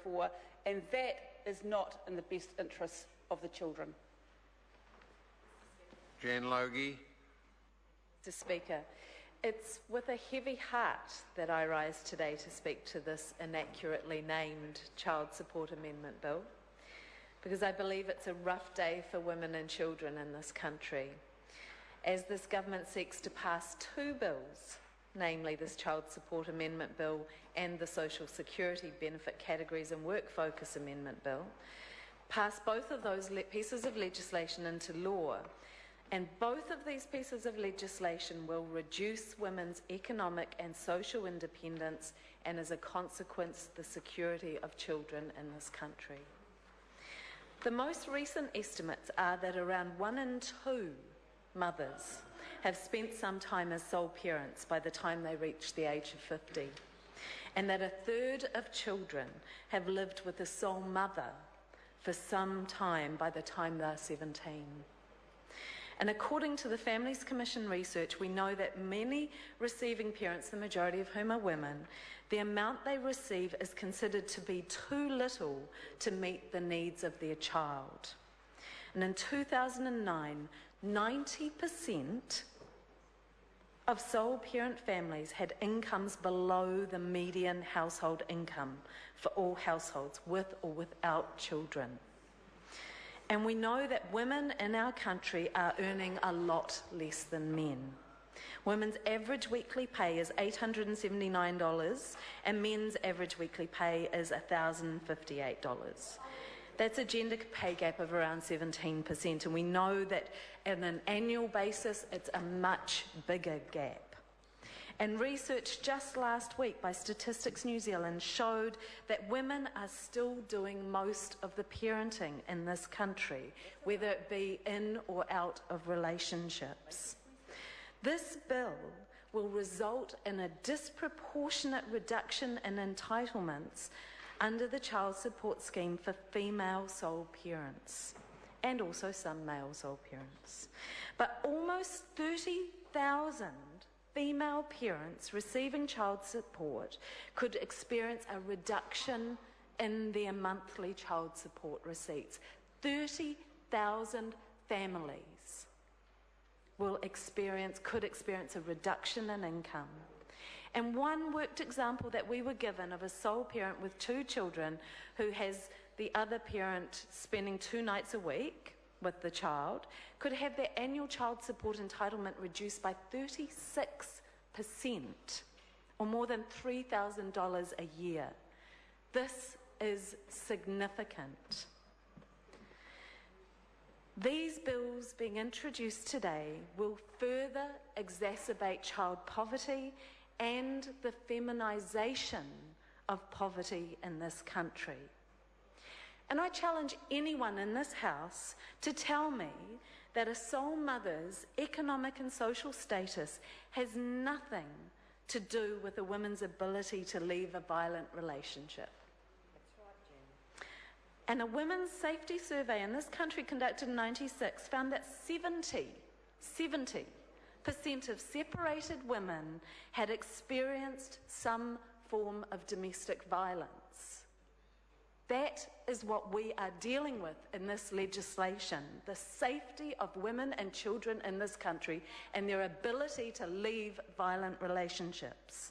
for, and that is not in the best interests of the children. Jan Logie. Mr. Speaker, it's with a heavy heart that I rise today to speak to this inaccurately named Child Support Amendment Bill, because I believe it's a rough day for women and children in this country, as this government seeks to pass two bills, namely this Child Support Amendment Bill and the Social Security Benefit Categories and Work Focus Amendment Bill, pass both of those pieces of legislation into law. And both of these pieces of legislation will reduce women's economic and social independence and, as a consequence, the security of children in this country. The most recent estimates are that around 1 in 2 mothers have spent some time as sole parents by the time they reach the age of 50, and that 1/3 of children have lived with a sole mother for some time by the time they're 17. And according to the Families Commission research, we know that many receiving parents, the majority of whom are women, the amount they receive is considered to be too little to meet the needs of their child. And in 2009, 90% of sole parent families had incomes below the median household income for all households, with or without children. And we know that women in our country are earning a lot less than men. Women's average weekly pay is $879 and men's average weekly pay is $1,058. That's a gender pay gap of around 17%, and we know that on an annual basis it's a much bigger gap. And research just last week by Statistics New Zealand showed that women are still doing most of the parenting in this country, whether it be in or out of relationships. This bill will result in a disproportionate reduction in entitlements under the child support scheme for female sole parents, and also some male sole parents. But almost 30,000 female parents receiving child support could experience a reduction in their monthly child support receipts. 30,000 families could experience a reduction in income. And one worked example that we were given of a sole parent with 2 children who has the other parent spending 2 nights a week with the child could have their annual child support entitlement reduced by 36%, or more than $3,000 a year. This is significant. These bills being introduced today will further exacerbate child poverty and the feminisation of poverty in this country. And I challenge anyone in this House to tell me that a sole mother's economic and social status has nothing to do with a woman's ability to leave a violent relationship. That's right, Jen. And a women's safety survey in this country conducted in '96 found that 70% of separated women had experienced some form of domestic violence. That is what we are dealing with in this legislation, the safety of women and children in this country and their ability to leave violent relationships.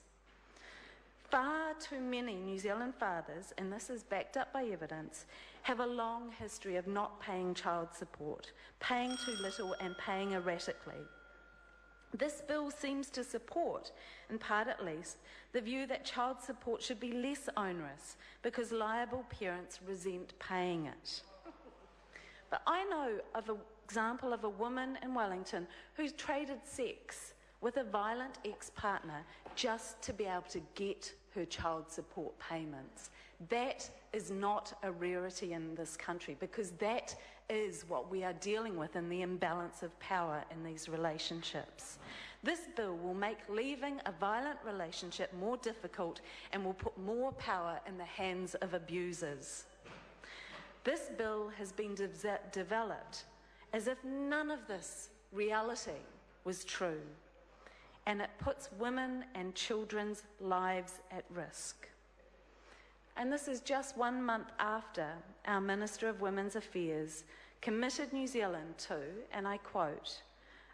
Far too many New Zealand fathers, and this is backed up by evidence, have a long history of not paying child support, paying too little and paying erratically. This bill seems to support, in part at least, the view that child support should be less onerous because liable parents resent paying it. But I know of an example of a woman in Wellington who traded sex with a violent ex-partner just to be able to get her child support payments. That is not a rarity in this country, because that is what we are dealing with in the imbalance of power in these relationships. This bill will make leaving a violent relationship more difficult and will put more power in the hands of abusers. This bill has been developed as if none of this reality was true, and it puts women and children's lives at risk. And this is just 1 month after our Minister of Women's Affairs committed New Zealand to, and I quote,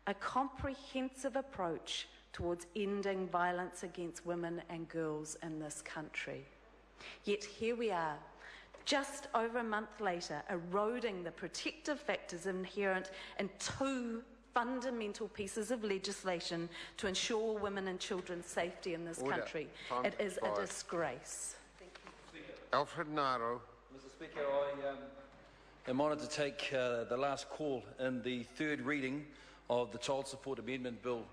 a comprehensive approach towards ending violence against women and girls in this country. Yet here we are, just over a month later, eroding the protective factors inherent in two fundamental pieces of legislation to ensure women and children's safety in this country. It is a disgrace. Alfred Naro. Mr. Speaker, I am honoured to take the last call in the third reading of the Child Support Amendment Bill.